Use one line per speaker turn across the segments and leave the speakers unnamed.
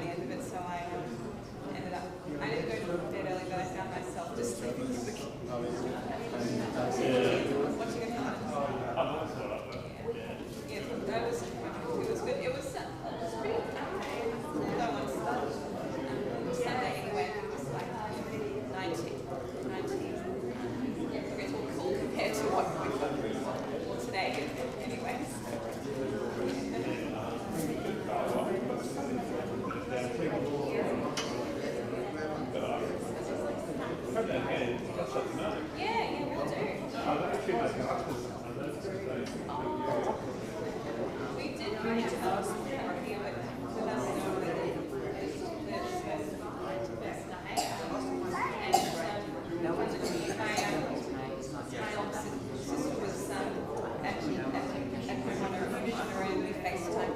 end of it, so I ended up, I didn't go to bed early, but I found myself just sleeping with the kids. Watching a film. Yeah, that was, it was good. It was pretty that one Sunday anyway, it was like 19. It's all cool compared to what we've got today anyways. Yeah, we'll do. We did bring a house here, but with us my older sister was at home on her own, we FaceTime.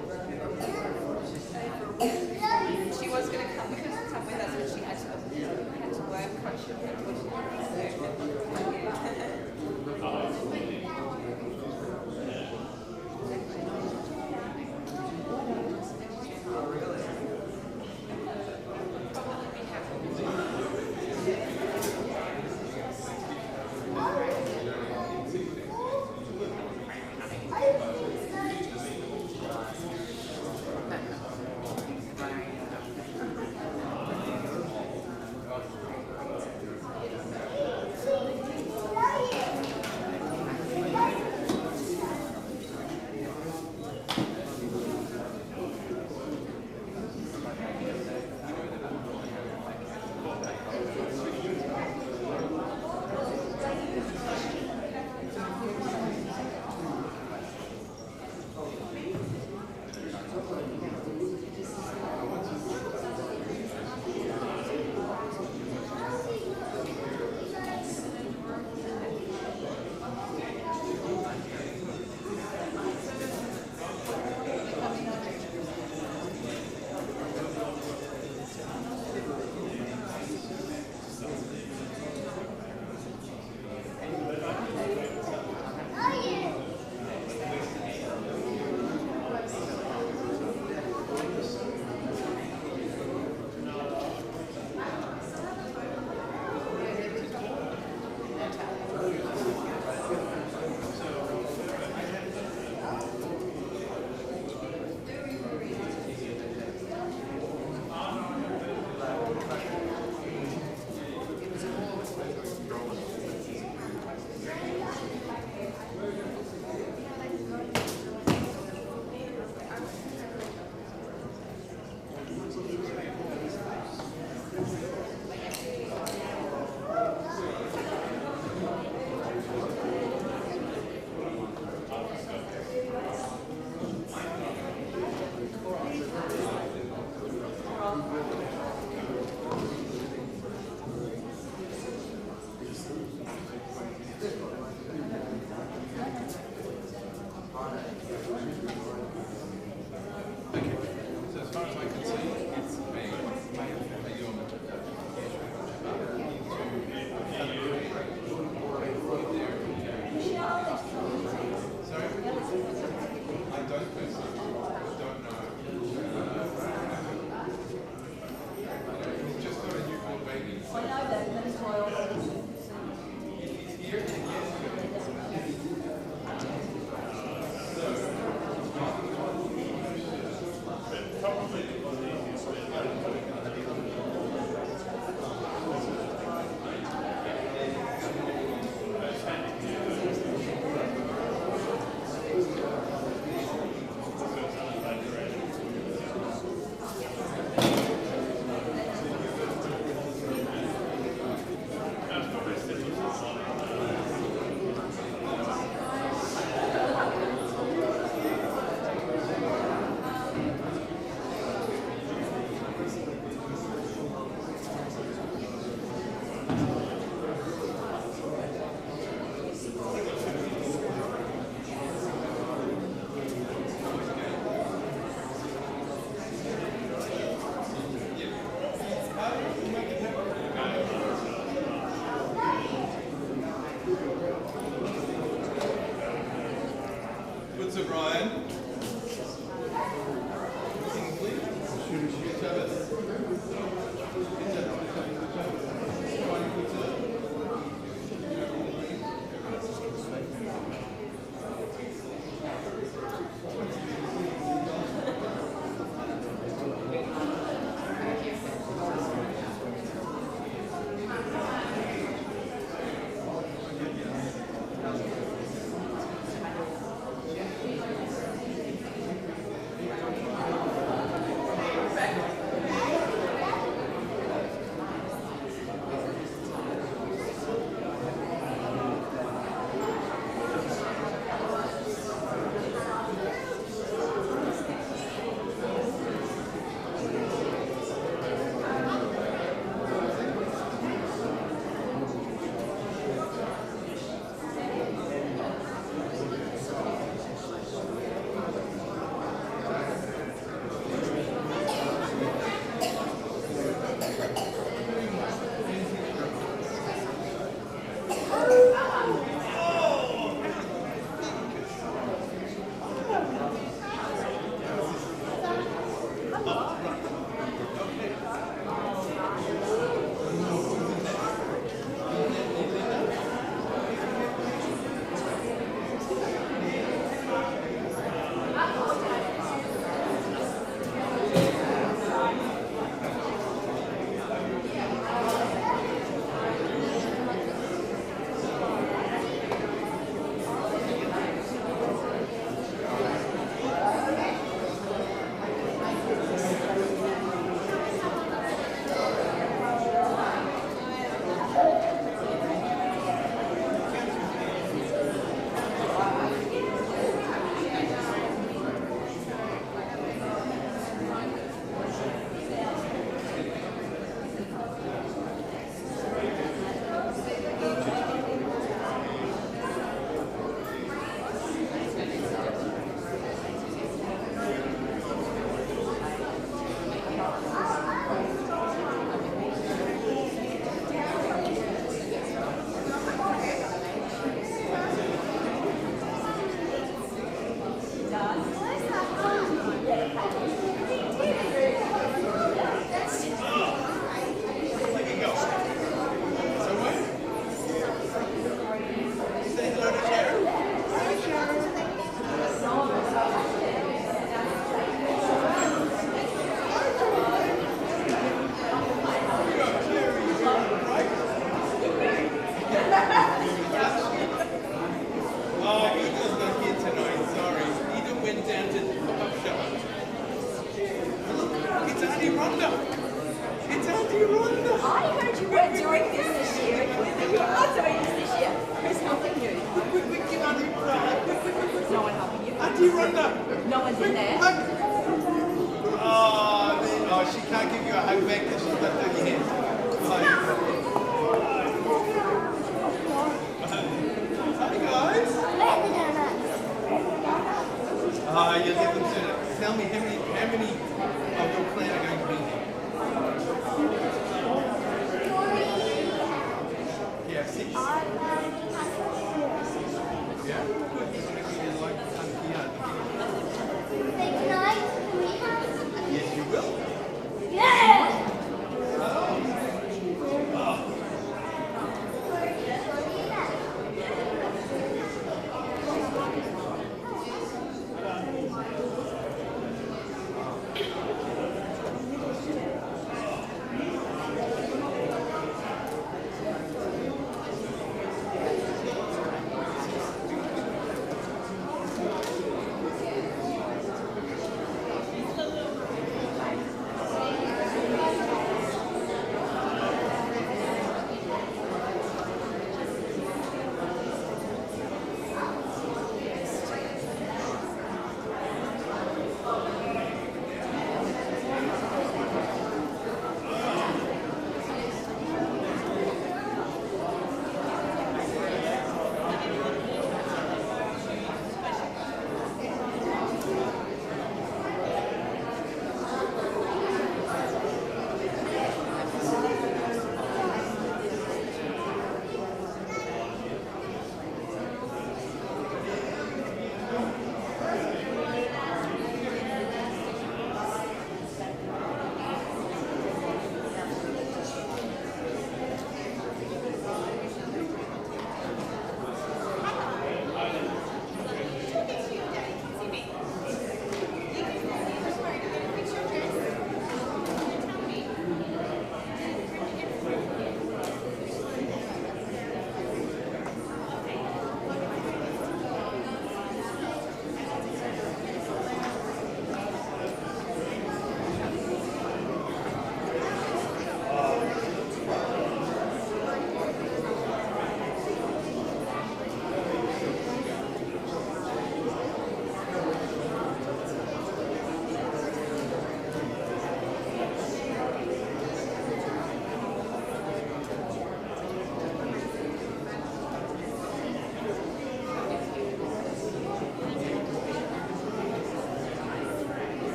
She was going to come with us, but she had to work.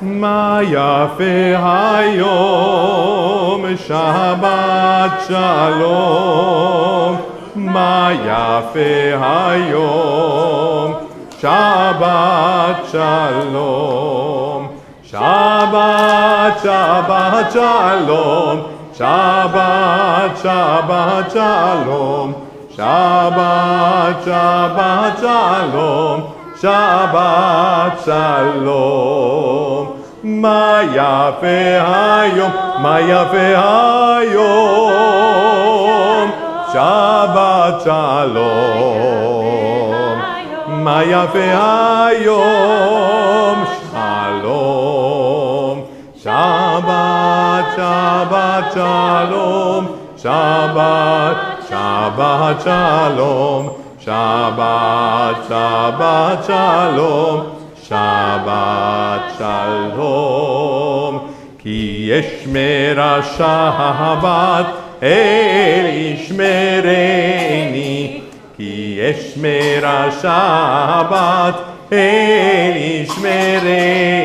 מה יפה היום, שבת שלום. מה יפה היום, שבת שלום. שבת, שבת שלום. שבת, שבת שלום. שבת, שבת שלום. שבת שלום. מה יפה היום, מה יפה היום, שבת שלום. מה יפה היום, שלום. שבת, שבת שלום. שבת, שבת שלום. שבת, שבת שלום. שבת שלום. כי ישמר השבת אל ישמרני. כי ישמר השבת אל ישמרני.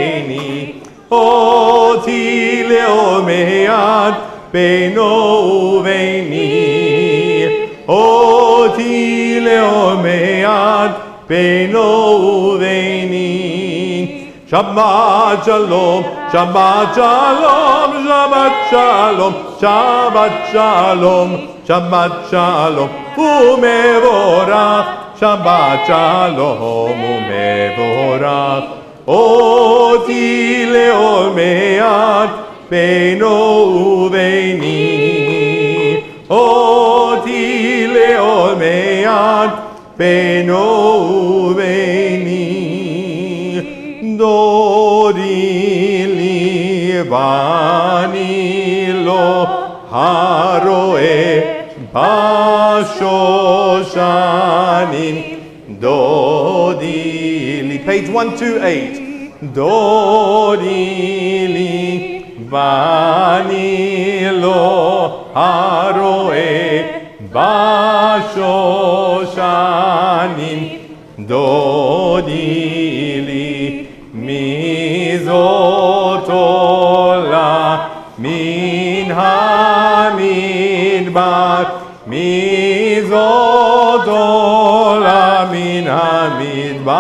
אותי לעולמי עד בינו וביני. אותי לעולמי עד בינו וביני. שבת שלום, שבת שלום, שבת שלום, שבת שלום, שבת שלום ומבורך. שבת שלום ומבורך. אותי לעולמי עד בינו וביני. אותי לעולמי עד בינו וביני. דודי לי ואני לא הרואה בשושנים. דודי לי, page 128. דודי לי ואני לא הרואה בשושנים. דודי לי מי זאת עולה מן המדבר. מי זאת עולה מן המדבר.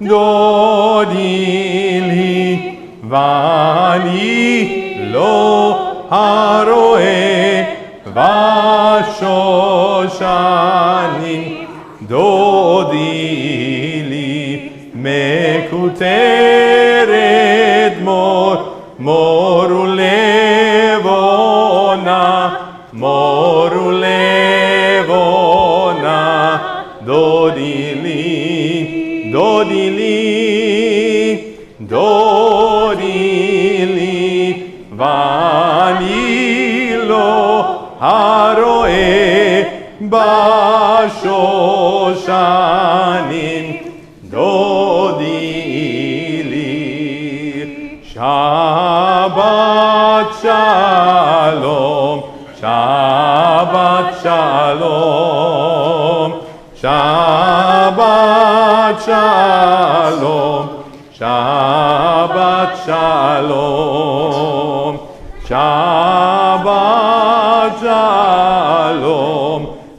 דודי לי ואני לא הרואה בשושנים. דודי לי מקוטרת מור. מור ולבונה. מור ולבונה. דודי לי, דודי לי, דודי לי ואני לא הרואה בשושנים. דודי לי. שבת שלום. שבת שלום. שבת שלום. שבת שלום. שבת שלום.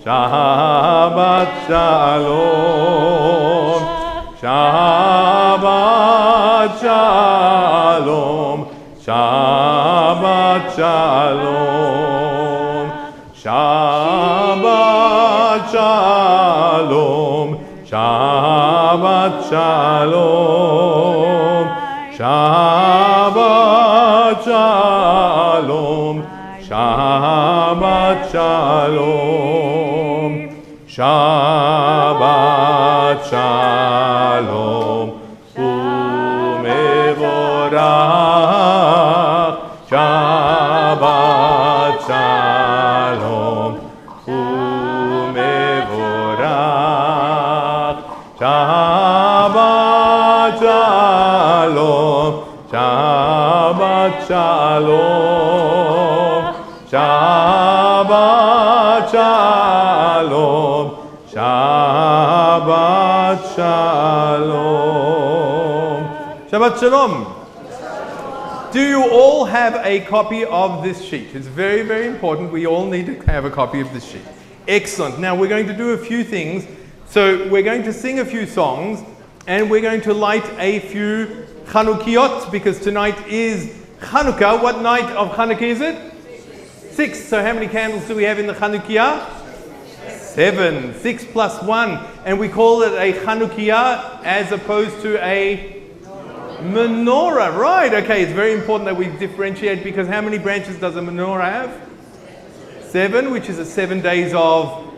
שבת שלום. שבת שלום. שבת שלום. שבת שלום. שבת שלום. שבת שלום. שבת שלום. שבת שלום ומבורך. שבת שלום ומבורך. שבת שלום. שבת שלום. שבת שלום. שבת שלום. Shabbat Shalom. Do you all have a copy of this sheet? It's very, very important. We all need to have a copy of this sheet. Excellent. Now we're going to do a few things. So we're going to sing a few songs and we're going to light a few Chanukiot because tonight is Chanukah. What night of Chanukah is it? 6. So how many candles do we have in the Chanukiah? 7. 6 plus 1. And we call it a Chanukiah as opposed to a menorah, right? Okay, it's very important that we differentiate because how many branches does a menorah have? 7, which is the 7 days of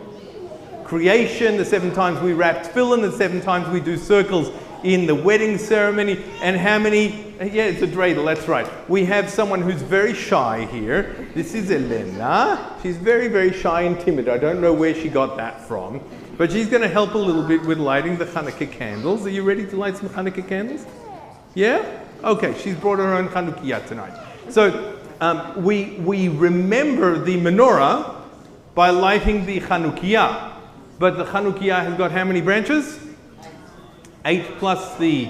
creation, the 7 times we wrap tefillin, the 7 times we do circles in the wedding ceremony, and how many? Yeah, it's a dreidel, that's right. We have someone who's very shy here. This is Elena. She's very, very shy and timid. I don't know where she got that from, but she's going to help a little bit with lighting the Chanukah candles. Are you ready to light some Chanukah candles? Yeah? Okay, she's brought her own Chanukiah tonight. So we remember the menorah by lighting the Chanukiah. But the Chanukiah has got how many branches? 8 plus the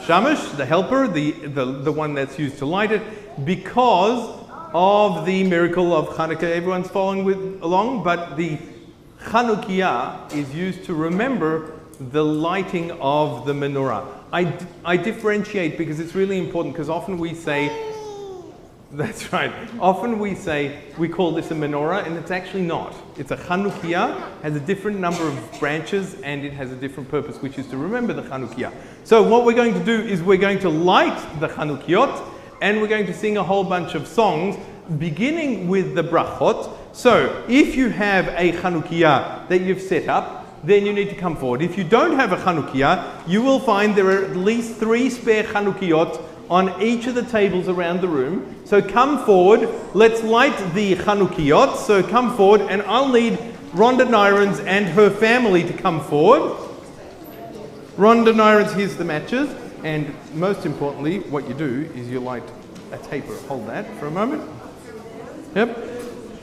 shamash, the helper, the one that's used to light it, because of the miracle of Chanukah. Everyone's following along, but the Chanukiah is used to remember the lighting of the menorah. I differentiate because it's really important, because often we say, that's right, often we say we call this a menorah and it's actually not. It's a Chanukiah, has a different number of branches and it has a different purpose, which is to remember the Chanukiah. So what we're going to do is we're going to light the Chanukiot and we're going to sing a whole bunch of songs beginning with the brachot. So if you have a Chanukiah that you've set up, then you need to come forward. If you don't have a Chanukiah, you will find there are at least 3 spare Chanukiot on each of the tables around the room. So come forward, let's light the Chanukiot. So come forward, and I'll need Rhonda Nyrens and her family to come forward. Rhonda Nyrens, here's the matches, and most importantly, what you do is you light a taper. Hold that for a moment. Yep.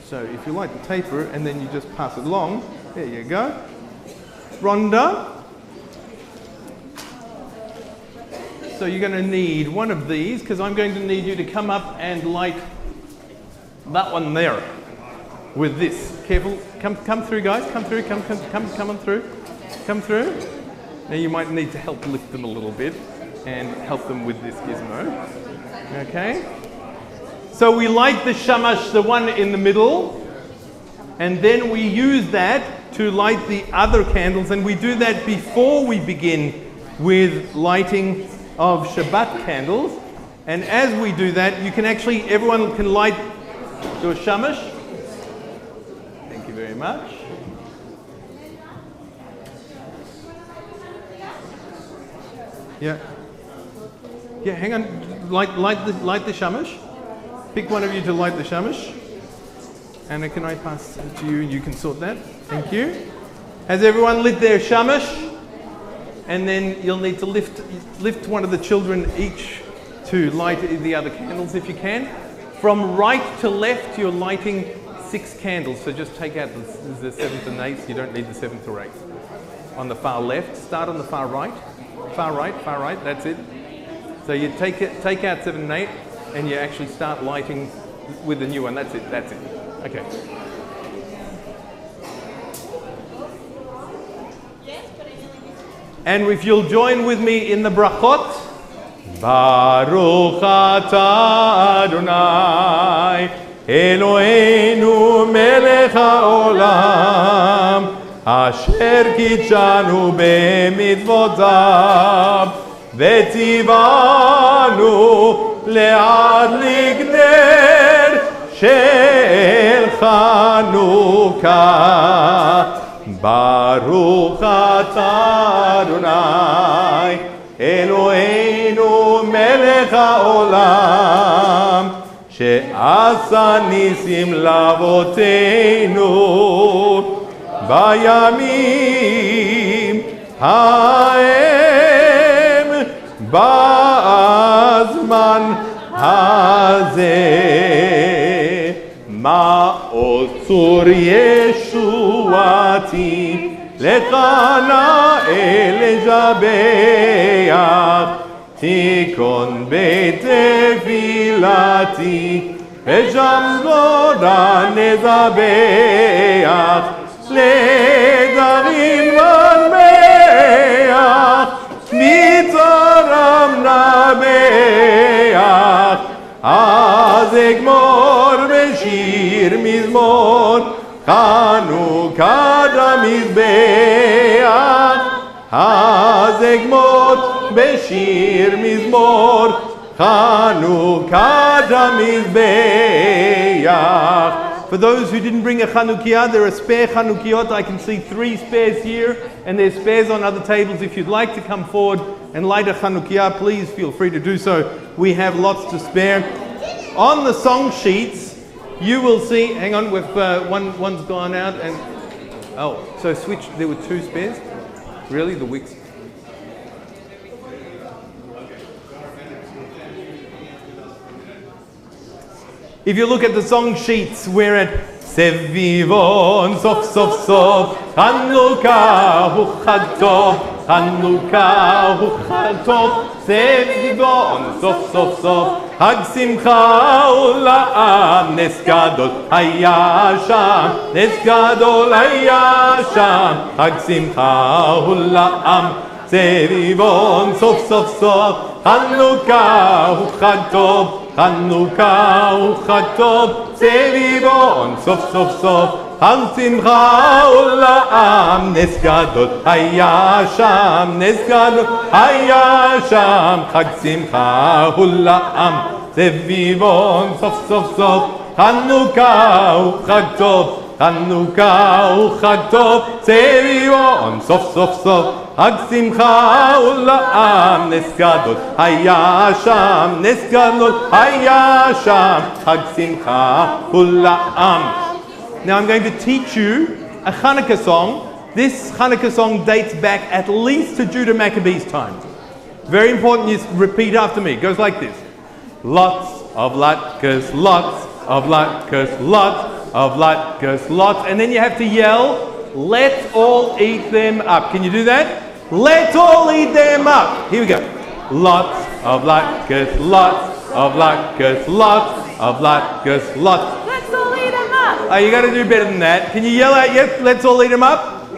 So if you light the taper and then you just pass it along, there you go. Rhonda. So you're going to need one of these because I'm going to need you to come up and light that one there with this. Careful. Come through, guys. Come through. Come on through. Come through. Now you might need to help lift them a little bit and help them with this gizmo. Okay. So we light the shamash, the one in the middle, and then we use that to light the other candles, and we do that before we begin with lighting of Shabbat candles. And as we do that, you can actually, everyone can light your shamash. Thank you very much. Yeah. Yeah, hang on. Light the shamash. Pick one of you to light the shamash. Anna, can I pass it to you and you can sort that? Thank you. Has everyone lit their shamash? And then you'll need to lift one of the children each to light the other candles if you can. From right to left, you're lighting 6 candles. So just take out the 7th and 8th. You don't need the 7th or 8th. On the far left, start on the far right. Far right, that's it. So you take out 7 and 8 and you actually start lighting with the new one. That's it. Okay. And if you'll join with me in the brachot. Baruch atah Adonai Eloheinu melech haolam asher kitshanu b'mitzvotav v'tzivanu le'adlik ner shel Chanukah. Baruch atah Adonai Eloheinu melech haolam she'asa nisim lavoteinu bayamim haem ba'azman hazeh ma'otzur Yeshuati Lechana elejabeach תיקון בית תפילתי, ושם תודה נזבח, לדרים ונבח, מצרם נבח. אז אגמור בשיר מזמור, חנוכת המזבח. אז אגמור בשיר מזמור, חנוכת המזבח. For those who didn't bring a Chanukah, there are spare Chanukiot. I can see 3 spares here, and there's spares on other tables. If you'd like to come forward and light a Chanukah, please feel free to do so. We have lots to spare. On the song sheets, you will see, hang on, with one's gone out, and so switch, there were 2 spares? Really, the wicks? If you look at the song sheets, we're at Sevivon, Sof Sof Sof, Chanukah hu Chag Tov, Chanukah hu Chag Tov, Sevivon, Sof Sof Sof, Chag Simcha Ula'am, Nes Gadol Haya Sham, Nes Gadol Haya Sham, Chag Simcha Ula'am, Sevivon, Sof Sof Sof, Chanukah hu Chag Tov, Chanukah hu Chag Tov, Sevivon, Sof Sof Sof, Chag Simcha Ula'am, Nes Gadol Haya Sham, Nes Gadol Haya Sham, Chag Simcha Ula'am, Sevivon, Sof Sof Sof, Chanukah hu Chag Tov, Chanukah hu Chag Tov, Sevivon, Sof Sof Sof, Chag Simcha Ula'am, Nes Gadol Haya Sham, Nes Gadol Haya Sham, Chag Simcha Ula'am. Now I'm going to teach you a Chanukah song. This Chanukah song dates back at least to Judah Maccabee's time. Very important, you repeat after me. It goes like this. Lots of latkes, lots of latkes, lots of latkes, lots. And then you have to yell, let's all eat them up. Can you do that? Let's all eat them up. Here we go. Lots of latkes, lots of latkes, lots of latkes, lots.
Let's all eat them up.
Oh, you got to do better than that. Can you yell out, yes, let's all eat them up?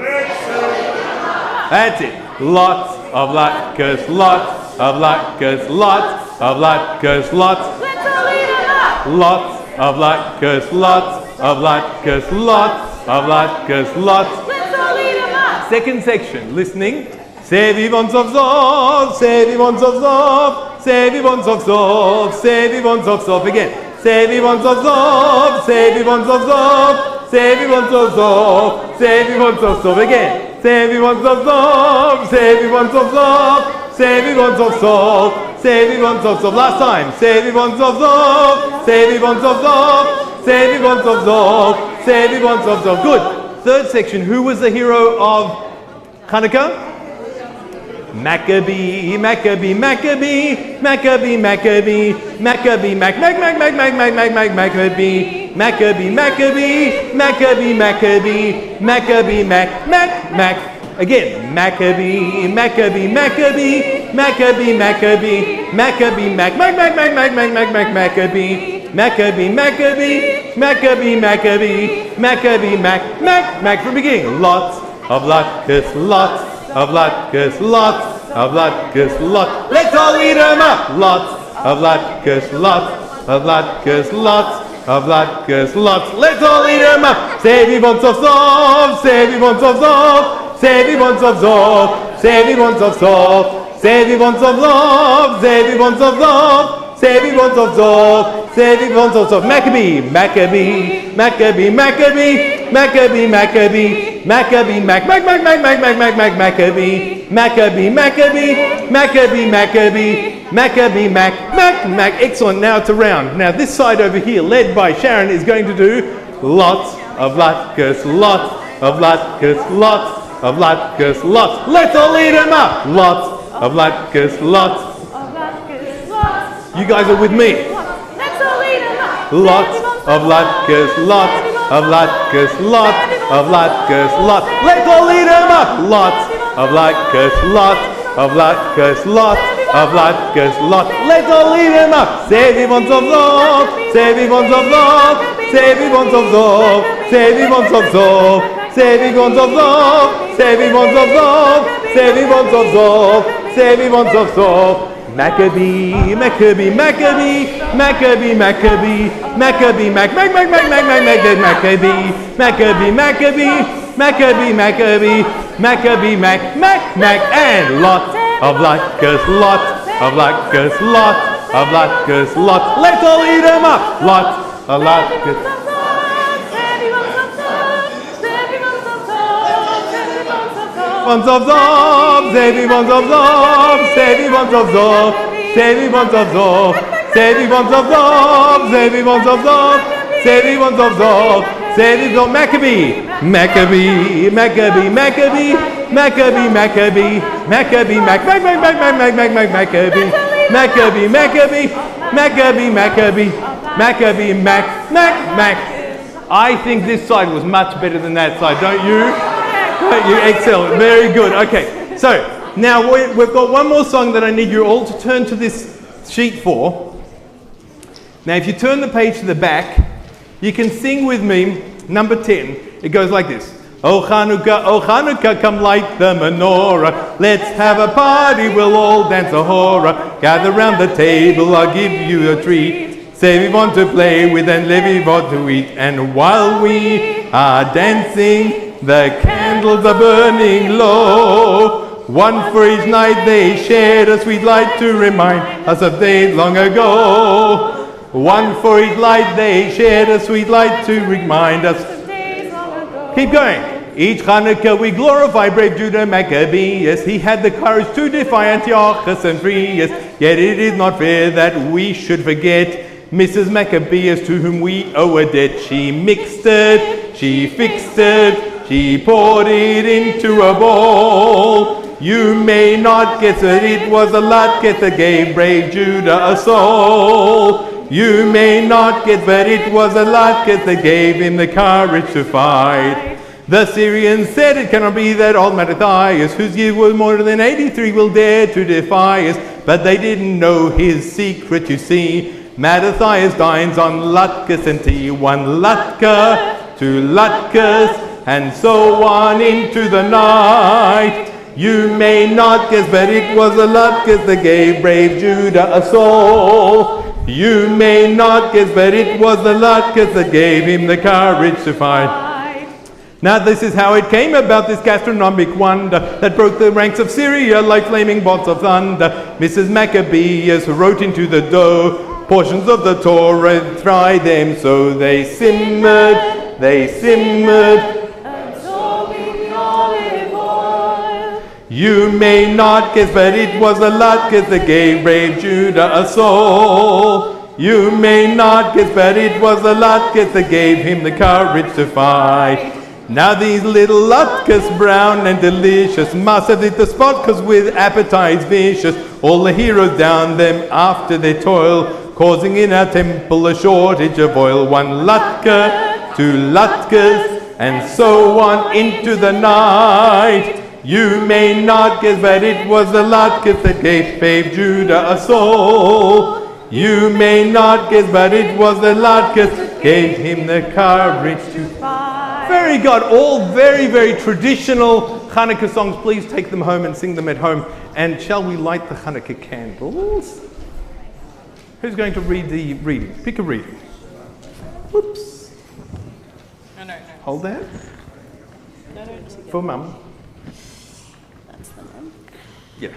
That's it. Lots of latkes, lots of latkes, lots of latkes, lots.
Let's all eat them up.
Lots of latkes, lots of latkes, lots of latkes, lots.
Let's all eat them up.
Second section, listening. Sevivon Sof Sof, Sevivon Sof Sof, Sevivon Sof Sof, Sevivon Sof Sof. Again. Sevivon Sof Sof, Sevivon Sof Sof, Sevivon Sof Sof, Sevivon Sof Sof. Again. Sevivon Sof Sof, Sevivon Sof Sof, Sevivon Sof Sof, Sevivon Sof Sof. Last time. Sevivon Sof Sof, Sevivon Sof Sof, Sevivon Sof Sof, Sevivon Sof Sof. Good. Third section. Who was the hero of Chanukah? Maccabee, Maccabee, Maccabee, Maccabee, Maccabee, Maccabee, Maccabee, Maccabee, Maccabee, Maccabee, Maccabee, Maccabee, Mac. Again, Maccabee, Maccabee, Maccabee, Maccabee, Maccabee, Maccabee, Mac, Maccabee, Maccabee, Maccabee, Maccabee, Mac. From the beginning, lots of latkes, lots of latkes, lots of latkes, lots. Let's all eat them up. Lots of latkes, lots of latkes, lots of latkes, lots. Let's all eat them up. Sevivon Sof Sof, Sevivon Sof Sof, Sevivon Sof Sof, Sevivon Sof Sof, Sevivon Sof Sof, Sevivon Sof Sof, Sevivon Sof Sof, Sevivon Sof Sof. Maccabee, Maccabee, Maccabee, Maccabee, Maccabee, Maccabee, Maccabee, Maccabee, Maccabee, Maccabee, Mac. Excellent. Now it's around. Now this side over here, led by Sharon, is going to do lots of latkes, lots of latkes, lots of latkes, lots. Let's all eat them up. Lots of latkes, lots. You guys are with me.
Let's all eat them up.
Lots of latkes, lots of latkes, lots of latkes, lots. Let's all eat them up. Lots of latkes, lots of latkes, lots of latkes lot. Let's all eat them up. Zevi von zov zov, Zevi von zov zov, Zevi von zov zov, Zevi von zov zov, Zevi von zov zov, Zevi von zov zov, Zevi von zov zov, Zevi von zov zov. Maccabee, Maccabee, Maccabee, Maccabee, Maccabee, Maccabee, Maccabee, Maccabee, Maccabee, Maccabee, Maccabee, Maccabee, Mac, and lot of latkes, lot of latkes, lot of latkes, lot. Let's all eat them up. Lot of latkes. Von zov zov, Zevi von zov zov, Zevi von zov zov, Zevi von zov zov, Zevi von zov zov, Zevi von zov zov, Zevi von zov zov, Zevi von Maccabee, Maccabee, Maccabee, Maccabee, Maccabee, Maccabee, Maccabee, Maccabee, Maccabee, Maccabee, Maccabee, Maccabee, Maccabee, Mac. I think this side was much better than that side, don't you? You excellent, very good. Okay, so now we've got one more song that I need you all to turn to this sheet for. Now, if you turn the page to the back, you can sing with me number 10. It goes like this. Oh Chanukah, come light the menorah. Let's have a party, we'll all dance a hora. Gather round the table, I'll give you a treat. Say we want to play with and we want to eat. And while we are dancing, the candles are burning low. One for each night they shared a sweet light to remind us of days long ago. One for each light they shared a sweet light to remind us. Keep going. Each Chanukah we glorify brave Judah Maccabee. Yes, he had the courage to defy Antiochus and free. Yes, yet it is not fair that we should forget Mrs. Maccabeus, to whom we owe a debt. She mixed it, she fixed it, she poured it into a bowl. You may not guess that it was a latkes that gave brave Judah a soul. You may not guess that it was a latkes that gave him the courage to fight. The Syrians said it cannot be that old Mattathias, whose year was more than 83, will dare to defy us. But they didn't know his secret, you see. Mattathias dines on latkes and tea. One latka, two latkes, and so on into the night. You may not guess, but it was a latkes that gave brave Judah a soul. You may not guess, but it was the latkes that gave him the courage to fight. Now this is how it came about, this gastronomic wonder that broke the ranks of Syria like flaming bolts of thunder. Mrs. Maccabeus wrote into the dough portions of the Torah and fried them, so they simmered, absorbing the olive oil. You may not guess, but it was a latkes that gave brave Judah a soul. You may not guess, but it was a latkes that gave him the courage to fight. Now these little latkes, brown and delicious, must have hit the spot, 'cause with appetites vicious, all the heroes down them after their toil, causing in our temple a shortage of oil. One latka, two latkes, and so on into the night. You may not guess, but it was the latkes that gave brave Judah a soul. You may not guess, but it was the latkes that gave him the courage to fight. Very good. All very, very traditional Chanukah songs. Please take them home and sing them at home. And shall we light the Chanukah candles? Who's going to read the reading? Pick a reading. Whoops.
No.
Hold that.
No.
For Mum.
That's the one.
Yeah.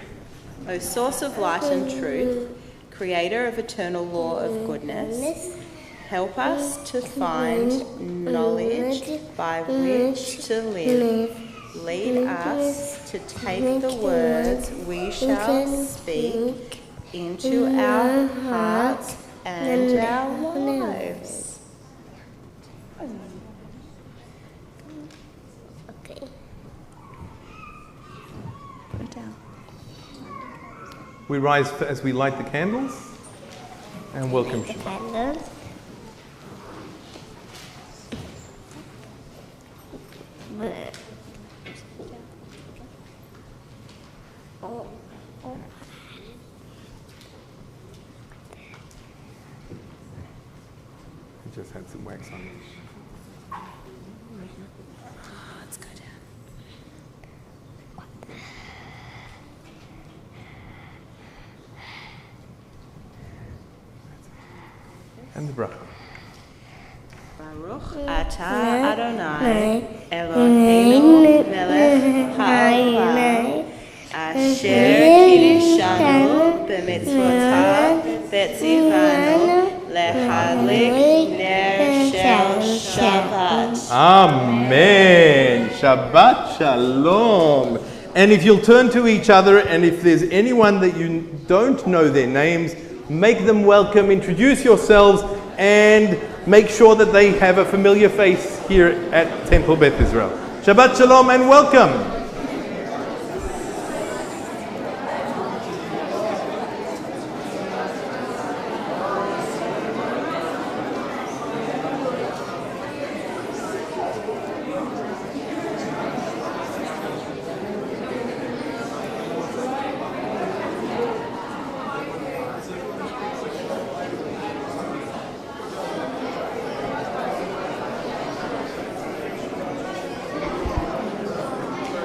O source of light and truth, creator of eternal law of goodness, help us to find knowledge by which to live. Lead us to take the words we shall speak into our hearts and our lives.
Okay.
Put it down.
We rise as we light the candles and welcome Shabbat.
Candles.
just had some wax on it.
Let's go down.
And the bracha.
Baruch atah Adonai Eloheinu melech haolam asher kiddushanu b'mitzvotav v'tzivanu lehadlik ner shel Shabbat.
Amen. Shabbat Shalom. And if you'll turn to each other, and if there's anyone that you don't know their names, make them welcome, introduce yourselves, and make sure that they have a familiar face here at Temple Beth Israel. Shabbat Shalom and welcome.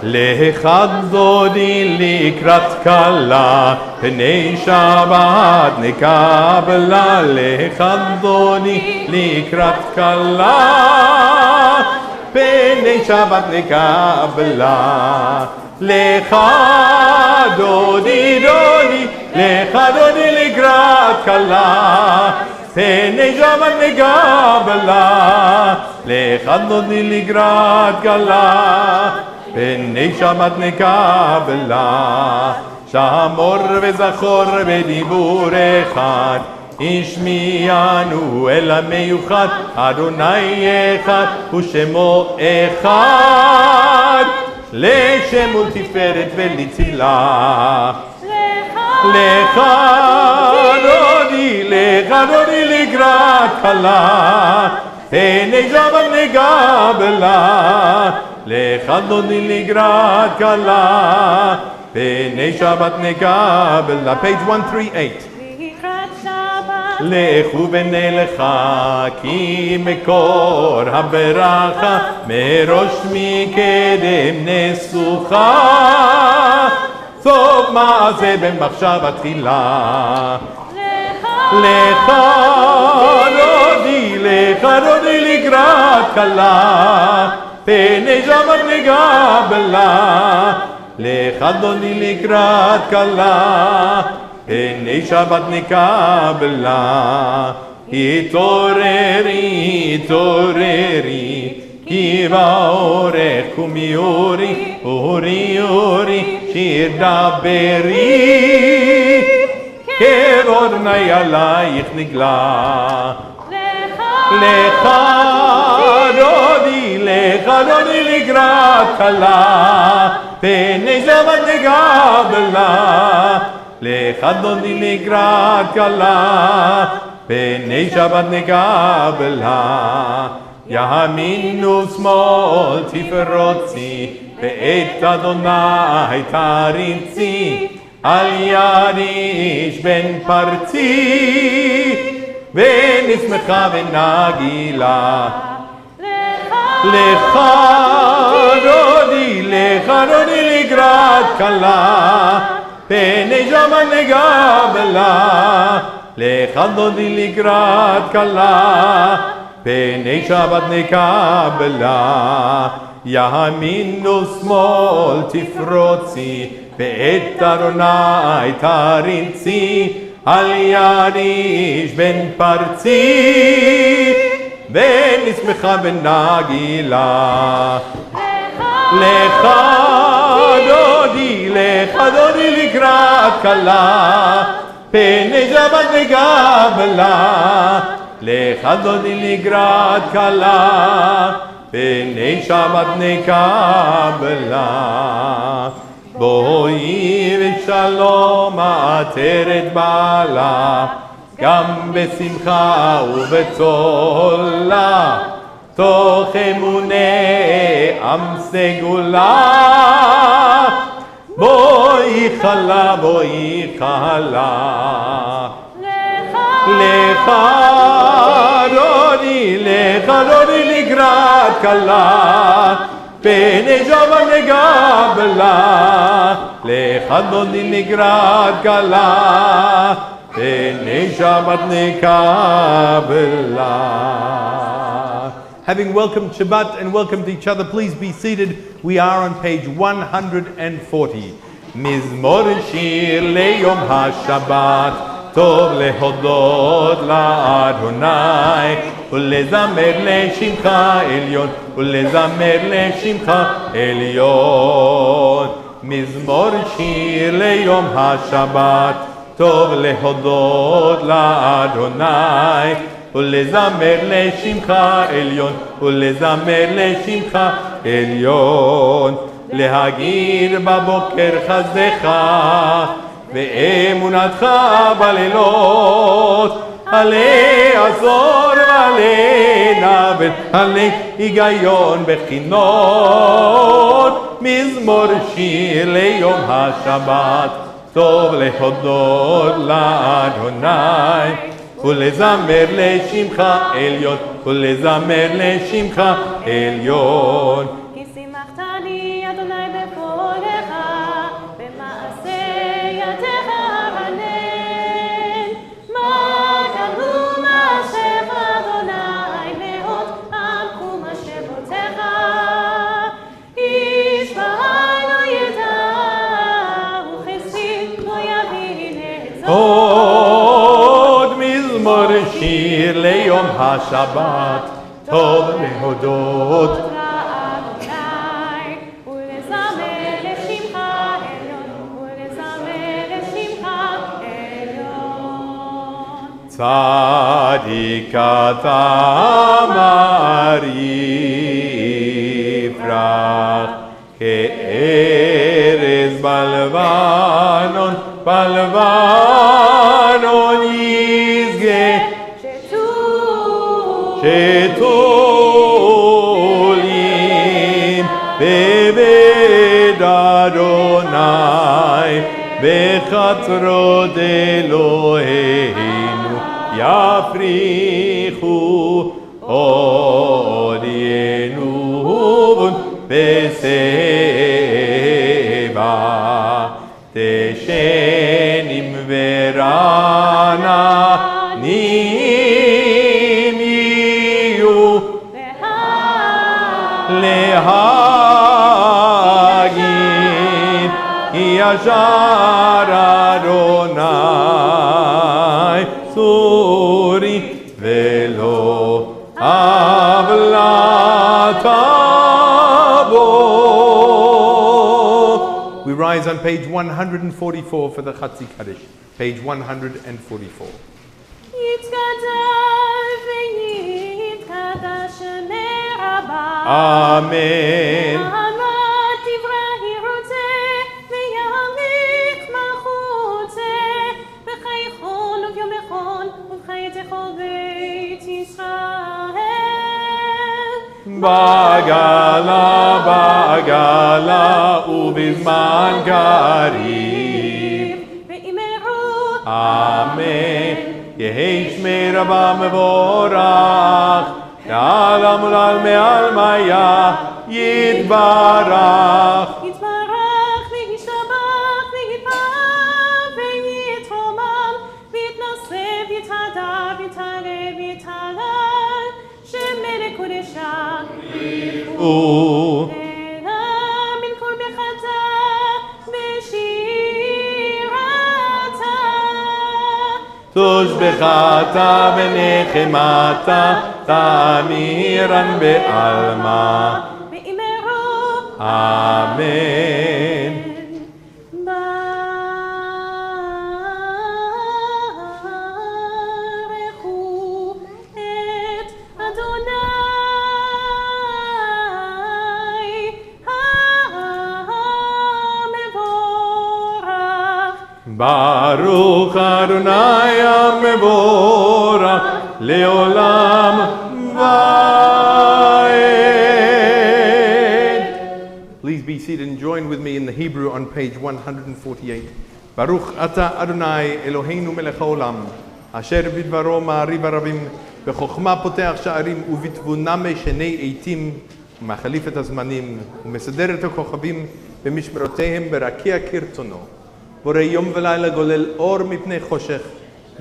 לחדודי לקראת קלה, פני שבת נקבלה. לחדודי לקראת קלה, פני שבת נקבלה. לחדודי דודי, לחדודי לקראת קלה, פני שבת נקבלה. לחדודי לקראת קלה, פני שבת נקבלה. שמור וזכור בדיבור אחד, השמיענו אל המיוחד. אדוני אחד ושמו אחד, לשם ולתפארת ולצילה. לך דודי לקראת קלה, פני שבת נקבלה. לך דודי לקראת קלה, פני שבת נקבלה. page 138. לכו ונלכה כי מקור הברכה, מראש מקדם נסוכה. סוף מעשה במחשבה תחילה. לך דודי לקראת קלה, פני שבת נקבלה. לך דודי לקראת קלה, פני שבת נקבלה. התעוררי התעוררי, כי באורך קומי אורי, אורי אורי, שיר דברי, כאדוני עלייך נגלה. לך דודי לקראת קלה, פני שבת נקבלה. לך דודי לקראת קלה, פני שבת נקבלה. ימין ושמאל תפרוצי, ואת אדוני תריצי. על יד איש בן פרצי, ונשמחה ונגילה. לך דודי לקראת קלה, פני שבת נקבלה. לך דודי לקראת קלה, פני שבת נקבלה. ימין ושמאל תפרוצי, ואת אדוני תריצי. על יד איש בן פרצי, ונשמחה ונגילה. לך דודי לקראת קלה, פני שבת נקבלה. לך דודי לקראת קלה, פני שבת נקבלה. בואי ושלום עטרת בעלה, גם בשמחה ובצולה. תוך אמוני עם סגולה, בואי חלה בואי חלה. לך דודי לך אדוני לקראת כלה, פני שבת נקבלה. לך אדוני לקראת כלה, פני שבת נקבלה. Having welcomed Shabbat and welcomed each other, please be seated. We are on page 140. מזמור שיר ליום השבת, טוב להודות לאדוני, ולזמר לשמך עליון, ולזמר לשמך עליון. מזמור שיר ליום השבת, טוב להודות לאדוני, ולזמר לשמך עליון, ולזמר לשמך עליון. להגיד בבוקר חסדך ואמונתך בלילות, עלי עזור ועלי נבל, עלי היגיון בחינות. מזמור שיר ליום השבת, טוב להודות לאדוני, ולזמר לשמך עליון, ולזמר לשמך עליון.
כי שימחתני אדוני בפועלך, במעשה ידיך ארנן. מה גדלו מעשיך אדוני, מאוד עמקו מחשבותיך. איש בעי לא ידע, וכסיל לא יבין את זאת.
מזמור שיר ליום השבת, טוב להודות
לאדוני, ולזמר לשמך עליון, ולזמר לשמך עליון.
צדיק אתה יפרח, כארז בלבנון, בלבנון ישגה. שתולים בבית אדוני, בחצרות אלוהינו יפריחו עוד ינובון בשיבה. תשנים ורעננים יהיו להגיד כי ישר אדוני צורי ולא עוולה תבוא. We rise on page 144 for the Chatzi Kaddish. Page 144. Amen. בגלה בגלה ובזמן קריב
ואמרו
אמן. יהי שמי רבה מבורך, לעלם ולעל מעל מיה יתברך.
יתברך וישתבח ויתפאר ויתרומם ויתנשא ויתהדר ויתעלה ויתהלל שם מלך קודשה אלא מן כל בחטא בשירתה
תושבחתה ונחמתה תמירן בעלמה.
ואמרו
אמן.
ברכו את אדוני המבורך.
ברוך אדוני המבורך לעולם ועד. Please be seated and join with me in the Hebrew on page 148. Baruch ata Adonai Eloheinu melech haolam, אשר בדברו מעריב הרבים, בחוכמה פותח שערים ובתבונה משנה עיתים, ומחליף את הזמנים, ומסדר את הכוכבים במשמרותיהם ברקיע כרצונו. בורא יום ולילה גולל אור מפני חושך,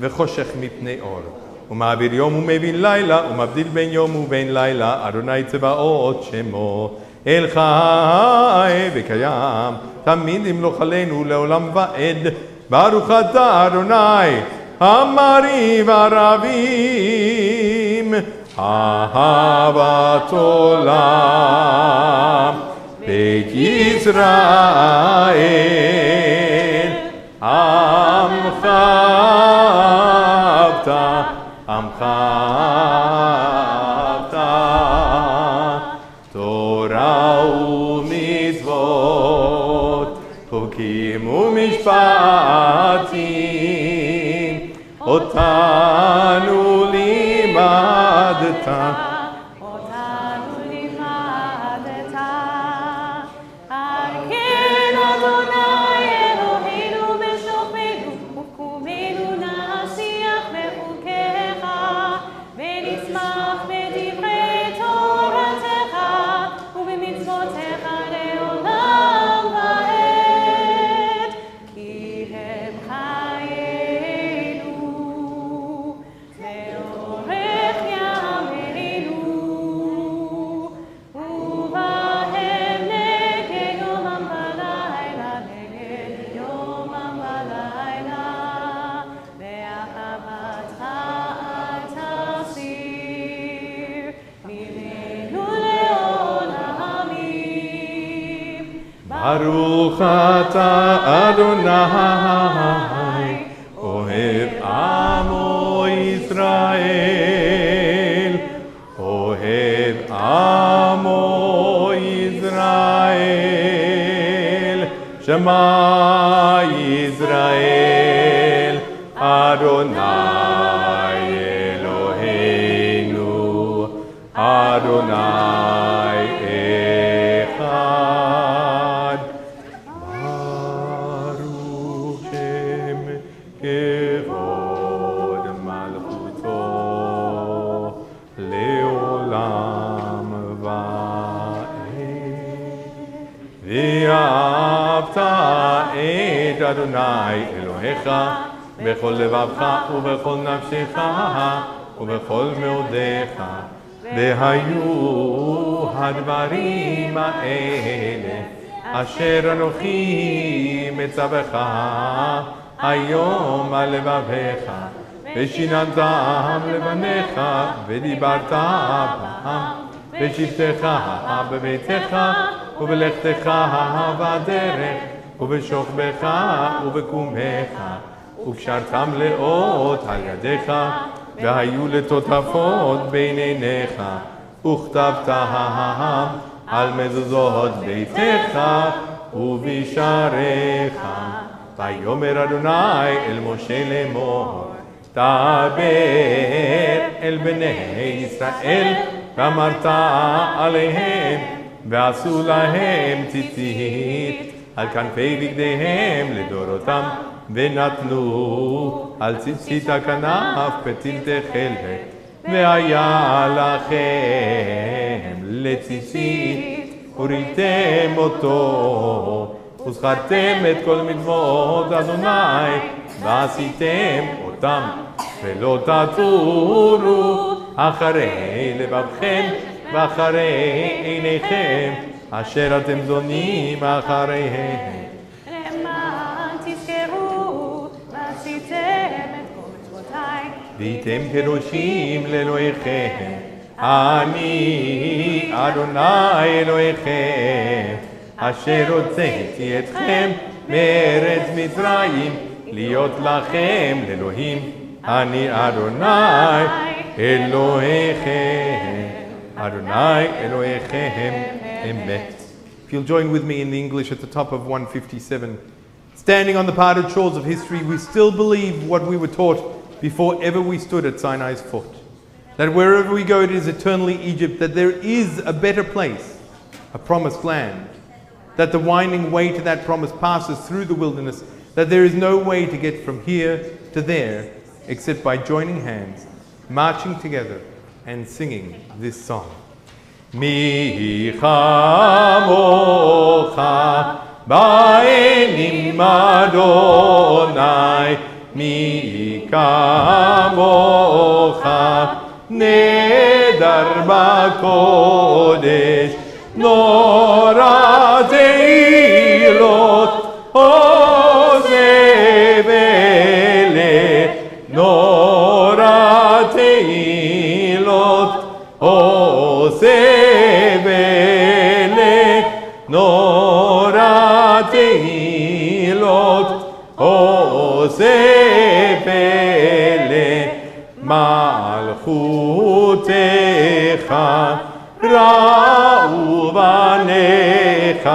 וחושך מפני אור. ומעביר יום ומבין לילה, ומבדיל בין יום ובין לילה, אדוני צבאות שמו. אל חי וקיים, תמיד ימלוך עלינו לעולם ועד. ברוך אתה אדוני, המריב הרבים, אהבת עולם, בית ישראל, עמך אהבת, עמך אהבת, תורה ומצוות, חוקים ומשפטים, אותנו לימדת.
אותנו לימדת. על כן אדוני אלוהינו בשוכבנו ובקומנו נשיח בחוקיך ונשמח בדברי תורתך ובמצוותיך לעולם ועד, כי הם חיינו לאורך ימינו, ובהם נגד יומם בלילה, נגד יומם בלילה, באהבתך אל תסיר ממנו לעולמים.
ברוך אתה אדוני, אוהב עמו ישראל, אוהב עמו ישראל, שמע ישראל, אדוני אלוהינו, אדוני אחד. ברוך שם כבוד מלכותו לעולם ועד. ואהבת את אדוני אלוהיך בכל לבבך ובכל נפשך ובכל מאודיך. והיו הדברים האלה אשר אנוכי מצווך היום על לבביך, ושיננתם לבניך, ודיברת בהם בשבתך בביתך ובלכתך בדרך ובשוכבך ובקומך, וקשרתם לאות על ידיך, והיו לטוטפות בין עיניך, וכתבתם על מזוזות ביתך ובשעריך. ויאמר אדוני אל משה לאמור, דבר אל בני ישראל, ואמרת עליהם, ועשו להם ציצית על כנפי בגדיהם לדורותם, ונתנו על ציצית הכנף פתיל תכלת, והיה לכם לציצית, וריתם אותו, וזכרתם את כל מצוות אדוני, ועשיתם אותם, ולא תטורו אחרי לבבכם ואחרי עיניכם, אשר אתם זונים אחריהם.
למען תזכרו ועשיתם את כל מצוותיי,
והייתם קדושים לאלוהיכם, אני אדוני אלוהיכם, אשר הוצאתי אתכם מארץ מצרים, להיות לכם לאלוהים, אני אדוני אלוהיכם, אדוני אלוהיכם אמת. If you'll join with me in the English at the top of 157. Standing on the parted shores of history, we still believe what we were taught before ever we stood at Sinai's foot. That wherever we go, it is eternally Egypt, that there is a better place, a promised land, that the winding way to that promise passes through the wilderness, that there is no way to get from here to there except by joining hands, marching together, and singing this song. Mi chamocha ba'enim Adonai, mi kamocha nedar b'kodesh, nora teilot ozevele, nora teilot ozevele, nora teilot ozevele, malchutecha ראו בניך,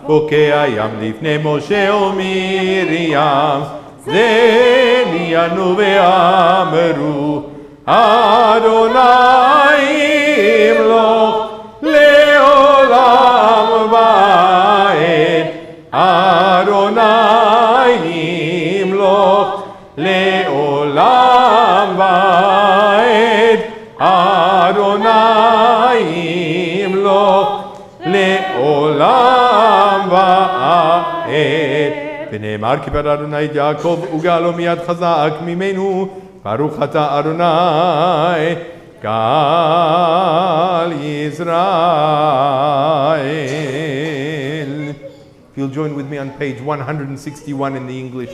בוקע ים לפני משה ומרים, זנינו ואמרו, אדוני ימלוך לעולם ועד, אדוני ימלוך לעולם ועד, אדוני ימלוך לעולם ועד. ונאמר כי פדה אדוני את יעקב וגאלו מיד חזק ממנו, ברוך אתה אדוני גאל ישראל. If you'll join with me on page 161 in the English.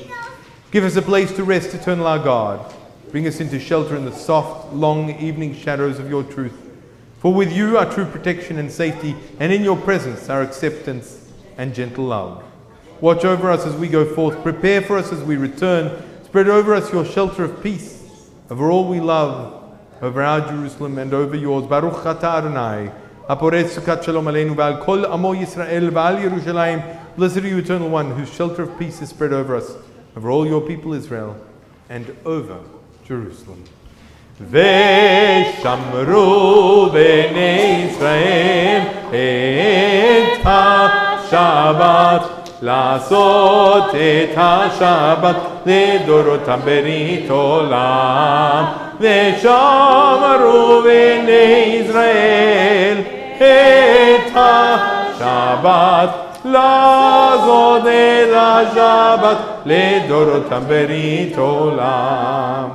Give us a place to rest, eternal our God. Bring us into shelter in the soft, long evening shadows of your truth. For with you are true protection and safety, and in your presence are acceptance and gentle love. Watch over us as we go forth. Prepare for us as we return. Spread over us your shelter of peace, over all we love, over our Jerusalem and over yours. Baruch atah Adonai, haporez sukat shalom aleinu v'al kol amo Yisrael v'al Yerushalayim. Blessed are you, Eternal One, whose shelter of peace is spread over us, over all your people Israel, and over Jerusalem. Veshamru bnei Israel et ha-Shabbat, לעשות את השבת לדורותם ברית עולם, ושמרו בני ישראל את השבת, לעשות את השבת לדורותם ברית עולם.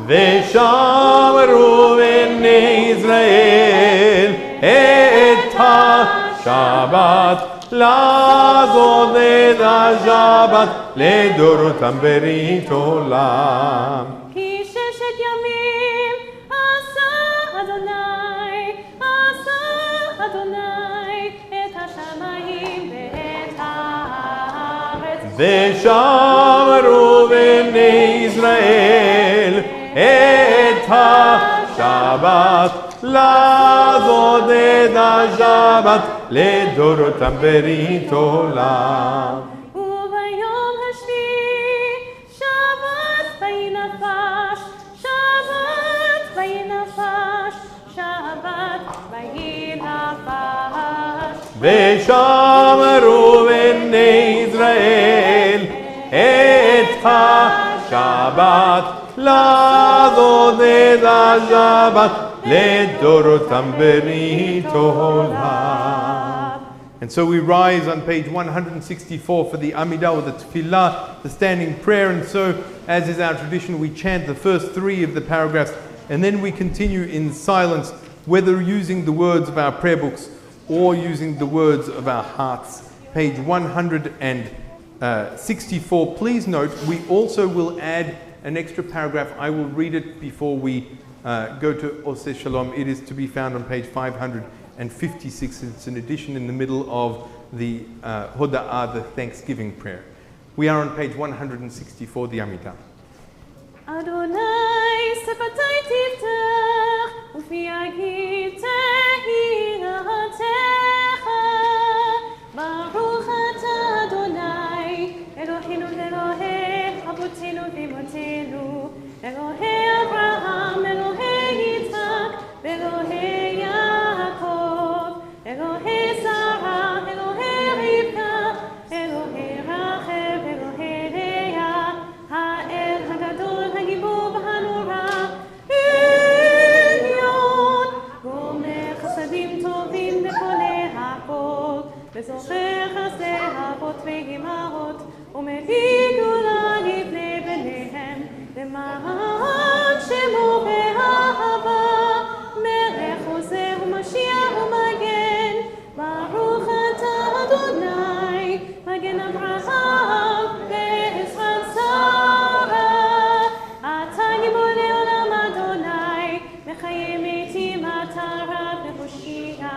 ושמרו בני ישראל את השבת, לעשות את השבת לדורותם ברית עולם.
כי ששת ימים עשה אדוני את השמיים ואת הארץ.
ושמרו בני ישראל את השבת, לעשות את השבת לדורותם ברית עולם.
וביום השביעי שבת ויהי נפש, שבת ויהי נפש, שבת ויהי נפש.
ושמרו בני ישראל את השבת, לעשות את השבת לדורותם ברית עולם. And so we rise on page 164 for the Amidah, or the Tefillah, the standing prayer. And so, as is our tradition, we chant the first three of the paragraphs, and then we continue in silence, whether using the words of our prayer books or using the words of our hearts. Page 164. Please note, we also will add an extra paragraph. I will read it before we go to Oseh Shalom. It is to be found on page 556. It's an addition in the middle of the Hoda'ah, the Thanksgiving prayer. We are on page 164, the Amidah.
Adonai sepatai tiftach, ufi yagid tehi na'atecha. Baruch atah Adonai, Eloheinu Elohei Avotenu v'imotenu, Elohei Abraham, Elohei Yitzhak, Elohei Yaakov. וזוכר חסדי אבות ואימהות, ומביא גאולה לבני בניהם, למען שמו באהבה, מלך עוזר ומשיח ומגן, ברוך אתה אדוני, מגן אברהם ועזרת שרה. אתה גיבור לעולם אדוני, מחיי מתים אתה רב והושיע,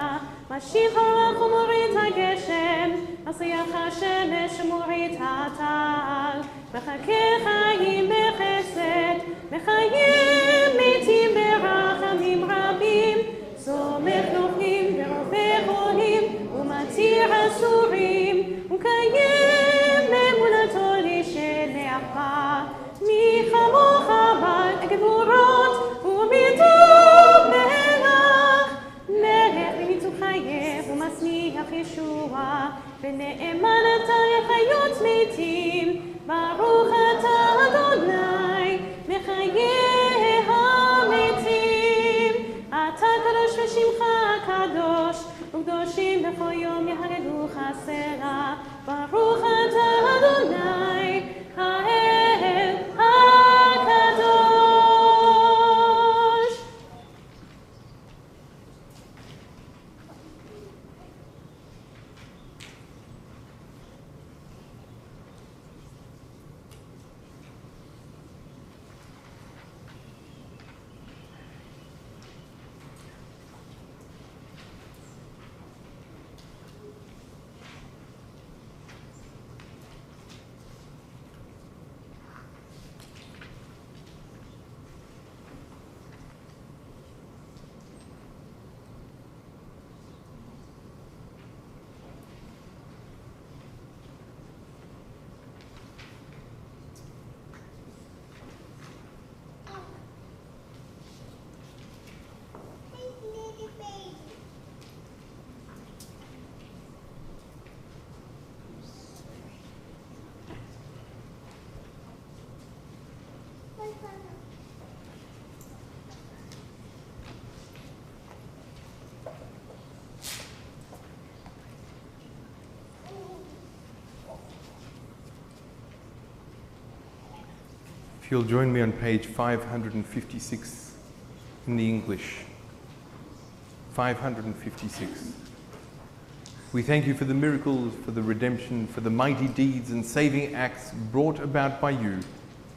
משיב הרוח ומוריד הגשם, משיח השמש ומוריד הטל, מחכה חיים בחסד, מחיים מתים ברחמים רבים, סומך נופלים ורופא חולים, ומתיר אסורים, ומקיים אמונתו לשלחה. מי כמוך בעל גבורות ומיטוב מלך, מלך במיטוב חייב ומצמיח ישועה, ונאמן אתה לחיות מתים, ברוך אתה אדוני מחיי המתים. אתה קדוש ושמך קדוש, וקדושים בכל יום יהללוך סלה, ברוך אתה אדוני האל הקדוש.
If you'll join me on page 556 in the English. 556. We thank you for the miracles, for the redemption, for the mighty deeds and saving acts brought about by you,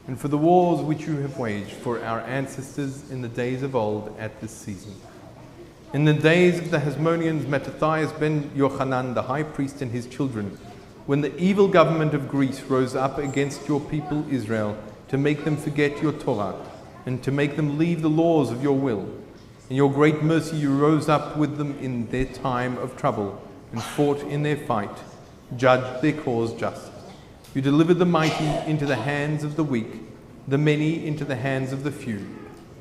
and for the wars which you have waged for our ancestors in the days of old at this season. In the days of the Hasmoneans, Mattathias ben Yochanan, the high priest, and his children, when the evil government of Greece rose up against your people Israel to make them forget your Torah and to make them leave the laws of your will. In your great mercy you rose up with them in their time of trouble and fought in their fight, judged their cause just. You delivered the mighty into the hands of the weak, the many into the hands of the few,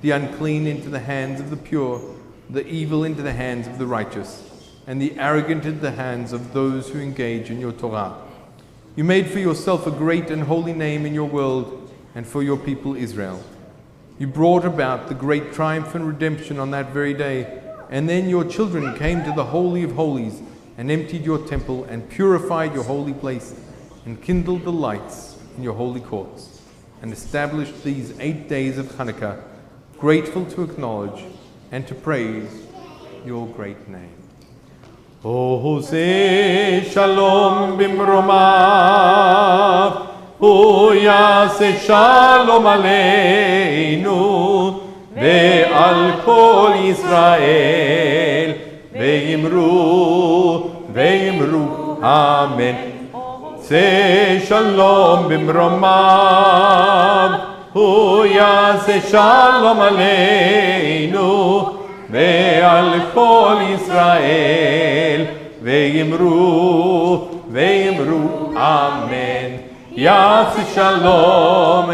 the unclean into the hands of the pure, the evil into the hands of the righteous, and the arrogant into the hands of those who engage in your Torah. You made for yourself a great and holy name in your world and for your people Israel. You brought about the great triumph and redemption on that very day, and then your children came to the Holy of Holies and emptied your temple and purified your holy place and kindled the lights in your holy courts and established these 8 days of Chanukah, grateful to acknowledge and to praise your great name. Ose shalom bimromav, hu yaseh shalom aleinu ve'al kol Yisrael ve'imru amen. Se shalom bimromav, hu yaseh shalom aleinu ve'al kol Yisrael ve'imru amen. Yaseh shalom,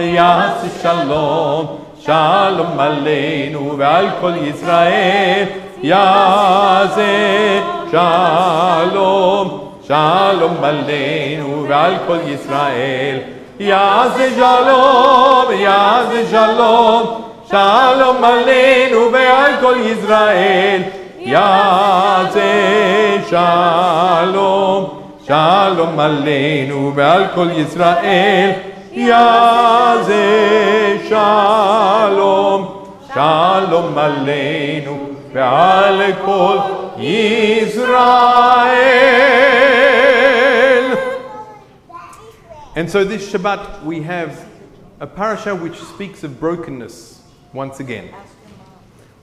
shalom aleinu ve'al kol Yisrael. Yaseh shalom, shalom aleinu ve'al kol Yisrael. Yaseh shalom, shalom aleinu ve'al kol Yisrael. Yaseh Shalom. Shalom aleinu ve'al kol Yisrael. Yazeh Shalom. Shalom aleinu ve'al kol Yisrael. And so this Shabbat we have a parasha which speaks of brokenness once again.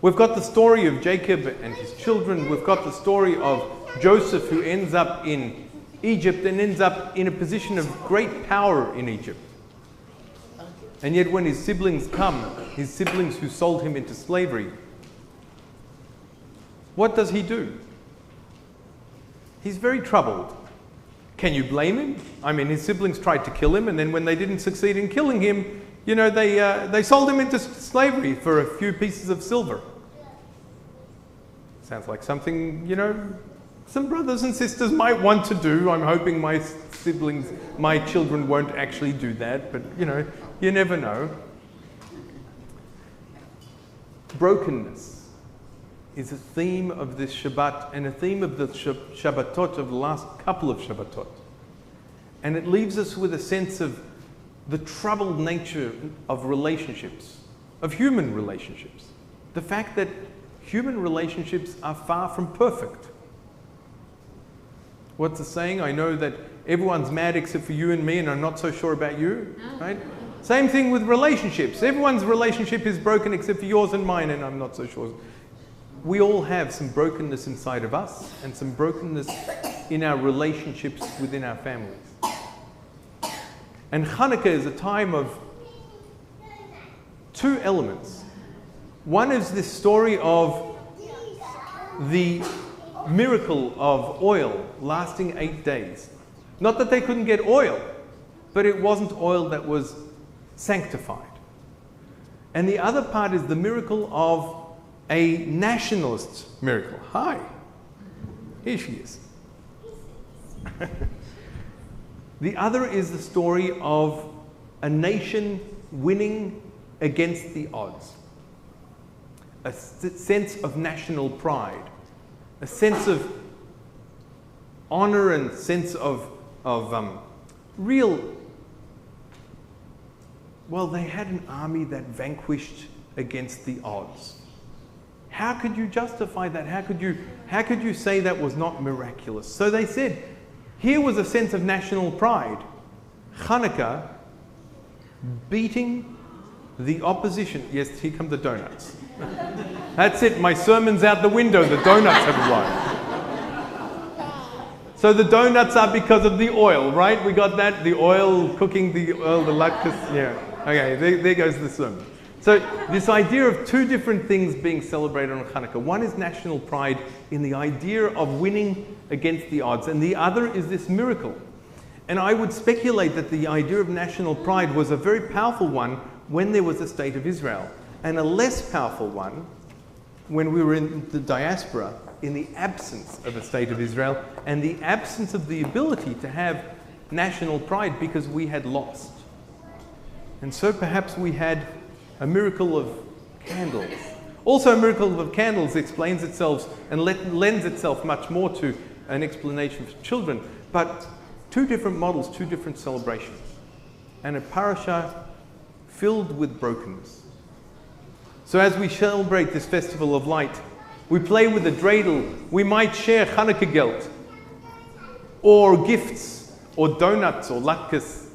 We've got the story of Jacob and his children. We've got the story of Joseph, who ends up in Egypt and ends up in a position of great power in Egypt. And yet when his siblings come, his siblings who sold him into slavery, what does he do? He's very troubled. Can you blame him? I mean, his siblings tried to kill him, and then when they didn't succeed in killing him, you know, they sold him into slavery for a few pieces of silver. Sounds like something, you know, some brothers and sisters might want to do. I'm hoping my siblings, my children won't actually do that, but, you know, you never know. Brokenness is a theme of this Shabbat and a theme of the Shabbatot of the last couple of Shabbatot. And it leaves us with a sense of the troubled nature of relationships, of human relationships. The fact that human relationships are far from perfect. What's the saying? I know that everyone's mad except for you and me, and I'm not so sure about you, right? Same thing with relationships. Everyone's relationship is broken except for yours and mine, and I'm not so sure. We all have some brokenness inside of us and some brokenness in our relationships within our families. And Chanukah is a time of two elements. One is this story of the miracle of oil lasting 8 days. Not that they couldn't get oil, but it wasn't oil that was sanctified. And the other part is the miracle of a nationalist miracle. Hi, here she is. The other is the story of a nation winning against the odds. A sense of national pride, a sense of honor and sense of real, well, they had an army that vanquished against the odds. How could you justify that? How could you say that was not miraculous? So they said, here was a sense of national pride. Chanukah beating the opposition. Yes, here come the donuts. That's it, my sermon's out the window, the donuts have arrived. So the donuts are because of the oil, right? We got that, the oil, cooking the oil, the latkes, yeah. Okay, there goes the sermon. So this idea of two different things being celebrated on Chanukah. One is national pride in the idea of winning against the odds, and the other is this miracle. And I would speculate that the idea of national pride was a very powerful one when there was a state of Israel, and a less powerful one when we were in the diaspora, in the absence of a state of Israel, and the absence of the ability to have national pride because we had lost. And so perhaps we had a miracle of candles. Also, a miracle of candles explains itself and lends itself much more to an explanation for children, but two different models, two different celebrations, and a parasha filled with brokenness. So as we celebrate this festival of light, we play with a dreidel, we might share Chanukah geld, or gifts, or donuts, or latkes.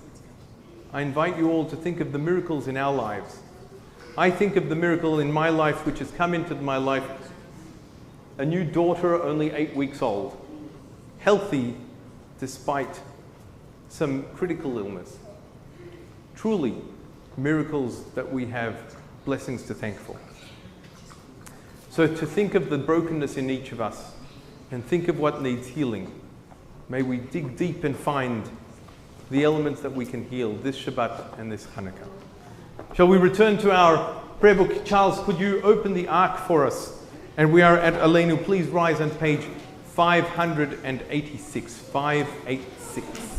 I invite you all to think of the miracles in our lives. I think of the miracle in my life which has come into my life. A new daughter, only 8 weeks old, healthy despite some critical illness. Truly, miracles that we have blessings to thank for. So to think of the brokenness in each of us and think of what needs healing, may we dig deep and find the elements that we can heal this Shabbat and this Chanukah. Shall we return to our prayer book? Charles, could you open the ark for us? And we are at Aleinu. Please rise on page 586. 586.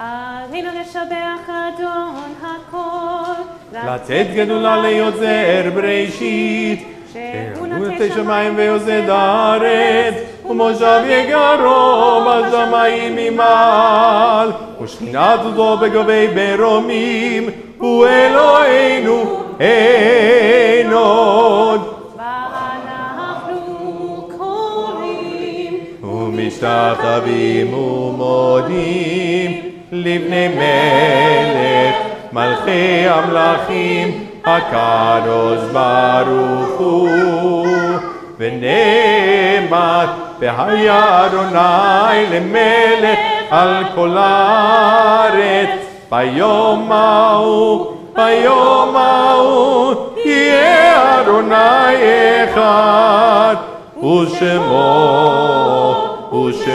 עלינו לשבח אדון הכל,
לתת גדולה ליוצר בראשית, שהוא נטה שמיים ויוסד הארץ, ומושב יגרו בשמיים ממעל, ושכינתו בגובי ברומים, הוא אלוהינו אין עוד.
ואנחנו קוראים
ומשתחווים ומודים לבני מלך מלכי המלכים הקדוש ברוך הוא, ונאמר והיה אדוני למלך על כל הארץ, ביום ההוא יהיה אדוני אחד, ושמו אחד.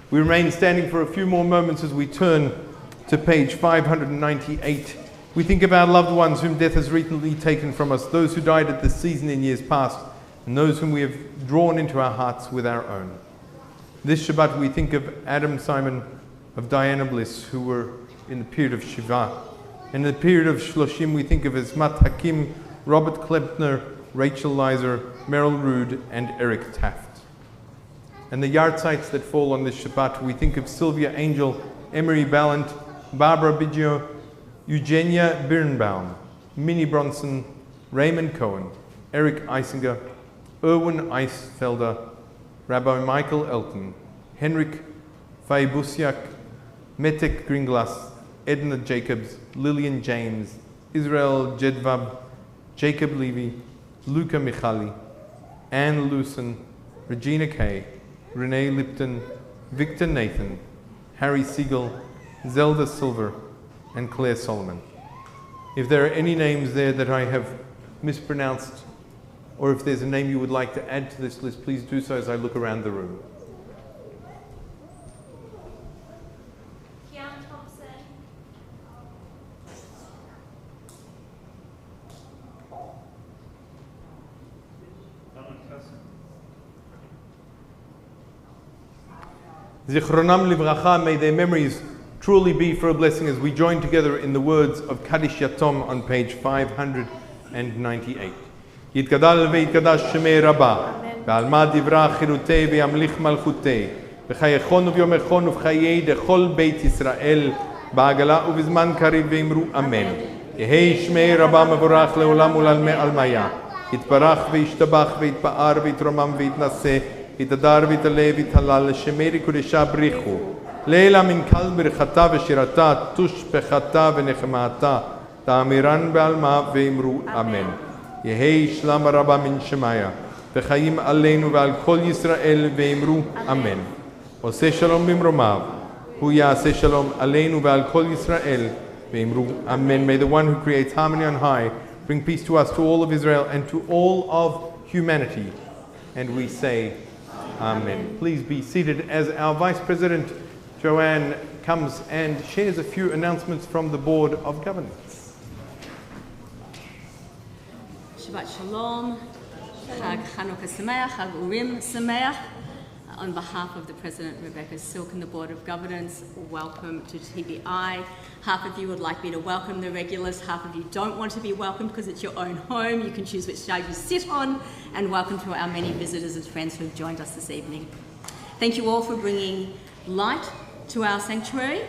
We remain standing for a few more moments as we turn to page 598. We think of our loved ones whom death has recently taken from us, those who died at this season in years past, and those whom we have drawn into our hearts with our own. This Shabbat we think of Adam Simon, of Diana Bliss, who were in the period of Shiva. In the period of Shloshim we think of Esmat Hakim, Robert Klempner, Rachel Leiser, Merrill Rood, and Eric Taft. And the yahrzeits that fall on this Shabbat, we think of Sylvia Angel, Emery Ballant, Barbara Biggio, Eugenia Birnbaum, Minnie Bronson, Raymond Cohen, Eric Eisinger, Erwin Eisfelder, Rabbi Michael Elton, Henrik Faibusiak, Metek Gringlas, Edna Jacobs, Lillian James, Israel Jedvab, Jacob Levy, Luca Michali, Anne Lewson, Regina Kay, Renee Lipton, Victor Nathan, Harry Siegel, Zelda Silver, and Claire Solomon. If there are any names there that I have mispronounced, or if there's a name you would like to add to this list, please do so as I look around the room. Zichronam livracha, may their memories truly be for a blessing as we join together in the words of Kaddish Yatom on page 598. Yitgadal ve'yitgadash shemei rabba, ve'alma divra chirutei ve'yamlich malchutei, v'chayechon u'vyomechon u'v'chayei dechol beit Yisrael, ba'agala u'vizman kariv ve'imru amen. Yehei shmei rabba mevorach le'olam u'lalme almaya, yitbarach ve'yishtabach ve'yitpa'ar ve'yitromam ve'yitnaseh, יתהדר ויתעלה ויתהלל לשמרי קודשה בריחו לילה מן קל ברכתה ושירתה תושבחתה ונחמתה תאמירן בעלמה ואמרו אמן. יהי שלום רבה מן שמיה וחיים עלינו ועל כל ישראל ואמרו אמן. עושה שלום במרומיו הוא יעשה שלום עלינו ועל כל ישראל ואמרו amen. May the one who creates harmony on high bring peace to us, to all of Israel and to all of humanity. And we say Amen. Please be seated as our Vice President Joanne comes and shares a few announcements from the Board of Governance.
Shabbat Shalom, Chag Chanukah Sameach, Chag Urim Sameach. On behalf of the President Rebecca Silk and the Board of Governance, welcome to TBI. Half of you would like me to welcome the regulars, half of you don't want to be welcomed because it's your own home. You can choose which side you sit on, and welcome to our many visitors and friends who have joined us this evening. Thank you all for bringing light to our sanctuary.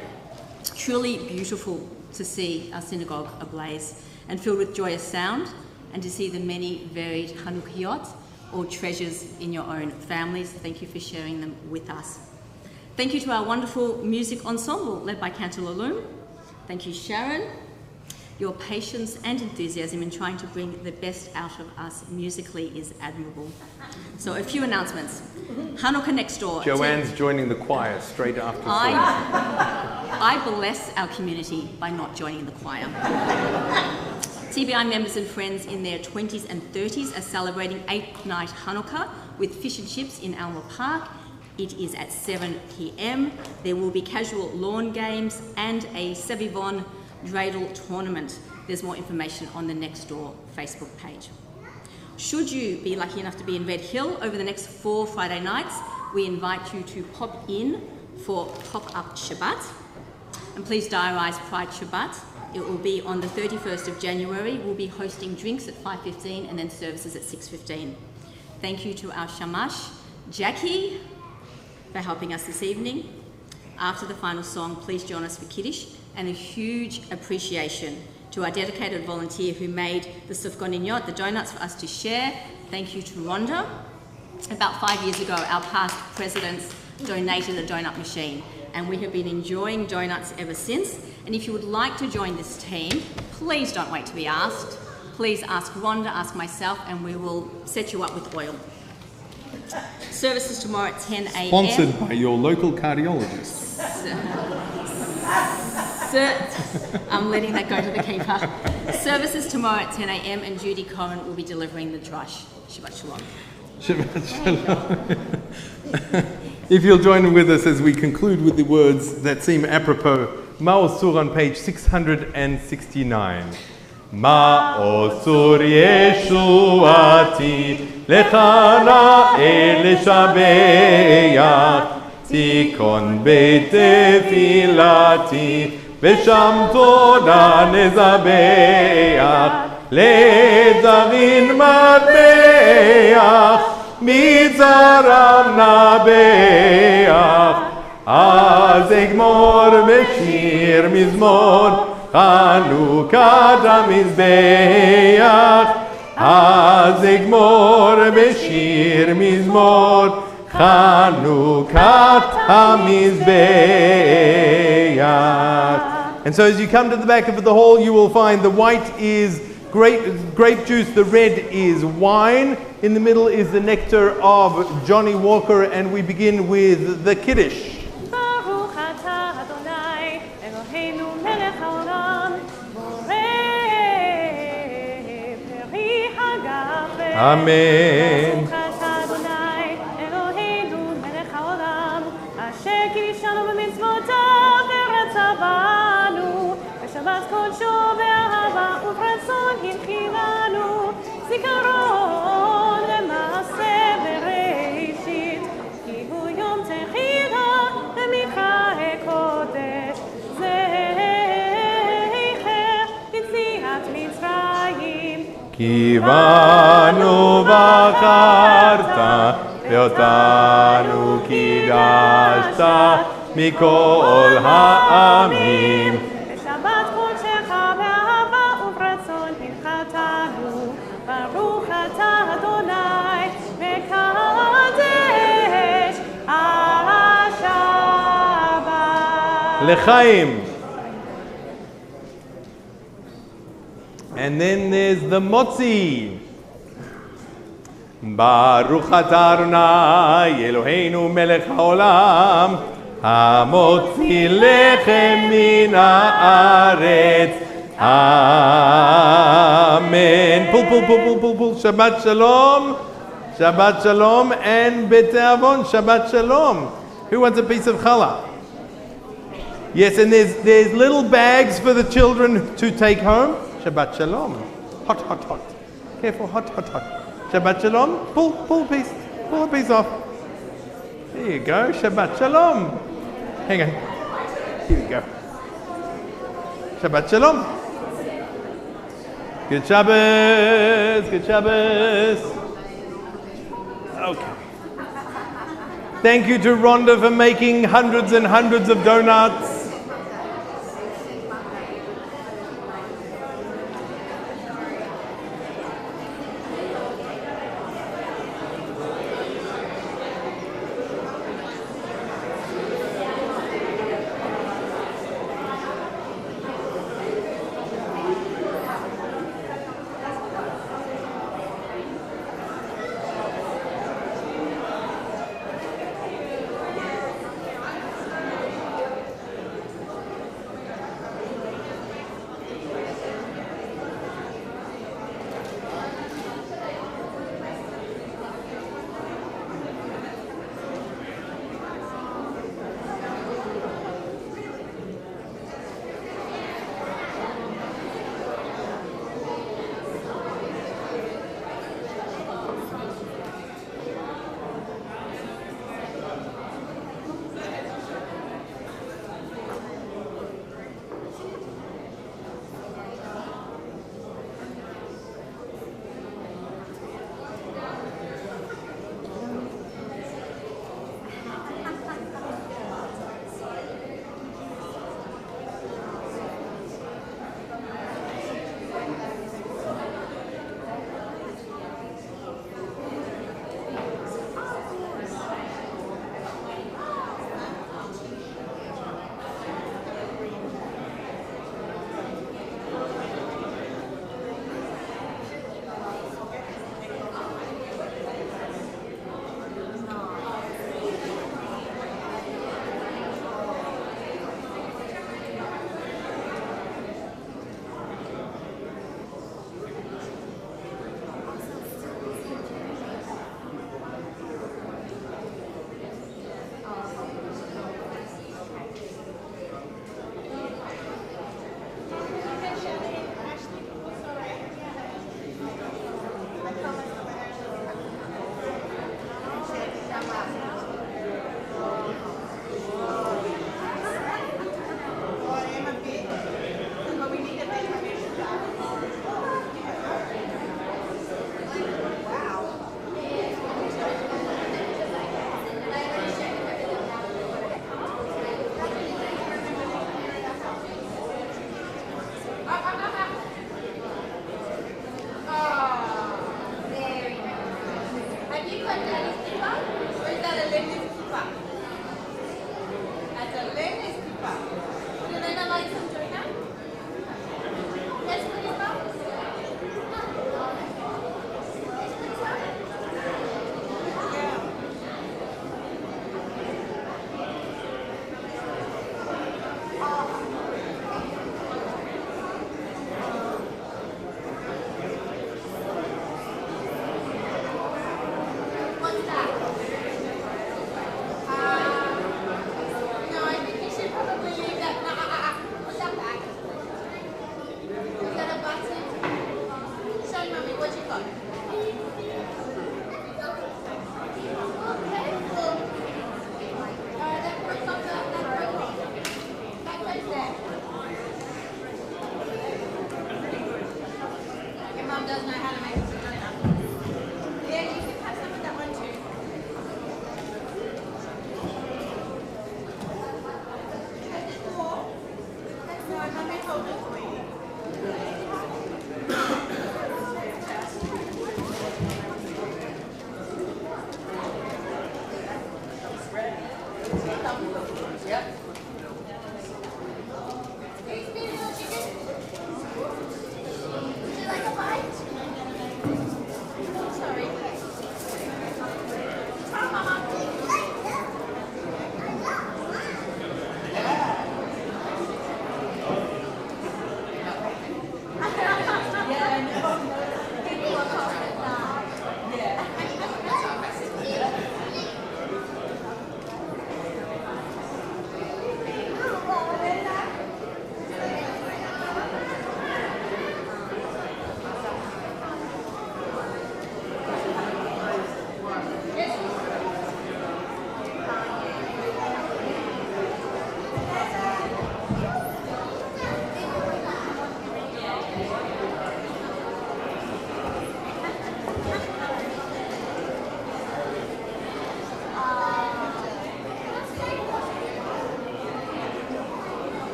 It's truly beautiful to see our synagogue ablaze and filled with joyous sound, and to see the many varied Chanukiot, or treasures in your own families. Thank you for sharing them with us. Thank you to our wonderful music ensemble led by Cantor Lalum. Thank you, Sharon. Your patience and enthusiasm in trying to bring the best out of us musically is admirable. So a few announcements. Hanukkah next door.
Joanne's joining the choir straight after
I bless our community by not joining the choir. TBI members and friends in their 20s and 30s are celebrating 8th night Hanukkah with fish and chips in Alma Park. It is at 7 p.m. There will be casual lawn games and a Sevivon dreidel tournament. There's more information on the Nextdoor Facebook page. Should you be lucky enough to be in Red Hill over the next 4 Friday nights, we invite you to pop in for pop-up Shabbat. And please diarise Pride Shabbat. It will be on the 31st of January. We'll be hosting drinks at 5:15 and then services at 6:15. Thank you to our Shamash, Jackie, for helping us this evening. After the final song, please join us for Kiddush, and a huge appreciation to our dedicated volunteer who made the sufgoninyot, the donuts, for us to share. Thank you to Rhonda. About 5 years ago, our past presidents donated a donut machine, and we have been enjoying donuts ever since. And if you would like to join this team, please don't wait to be asked. Please ask Rhonda, ask myself, and we will set you up with oil. Services tomorrow at 10 a.m.
Sponsored by your local cardiologist.
I'm letting that go to the keeper. Services tomorrow at 10 a.m. and Judy Cohen will be delivering the drush. Shabbat Shalom.
Shabbat Shalom. If you'll join with us as we conclude with the words that seem apropos, Ma'osur on page 669. Ma'osur Yeshuati Lechana Elishabeach Tikon Beit Tefilati Vesham Toda Nezabeach Lezarin Matbeach Mitzaram Nabeach Az Egmor Beshir Mizmor Chanukah HaMizbeach Az Egmor Beshir Mizmor Chanukah HaMizbeach. And so as you come to the back of the hall, you will find the white is grape juice, the red is wine, in the middle is the nectar of Johnny Walker, and we begin with the Kiddush.
Baruch atah Adonai, Eloheinu melech haolam, borei peri hagafen.
Amen.
Baruch atah Adonai, Eloheinu melech haolam, asher kiddushanu b'mitzvotav v'ratzavanu, v'shabbat kodsho be'ahava u'b'ratzon hinchilanu, zikaron למעשה בראשית, כי הוא יום תחילה למקרא קודש, זכר יציאת מצרים.
כי בנו בחרת ואותנו קידשת מכל העמים.
בשבת קודשך באהבה וברצון הנחתנו, ברוך אתה אדוני מקדש השבת.
L'chaim. And then there's the motzi. Baruch atah Adonai Eloheinu melech haolam hamotzi lechem min haaretz. Amen. Pull. Shabbat shalom. Shabbat shalom and beteavon. Shabbat shalom. Who wants a piece of challah? Yes, and there's little bags for the children to take home. Shabbat shalom. Hot. Careful, hot. Shabbat shalom. Pull a piece. Pull a piece off. There you go. Shabbat shalom. Hang on. Here we go. Shabbat shalom. Good Shabbos. Okay. Thank you to Rhonda for making hundreds and hundreds of donuts.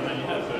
and then you have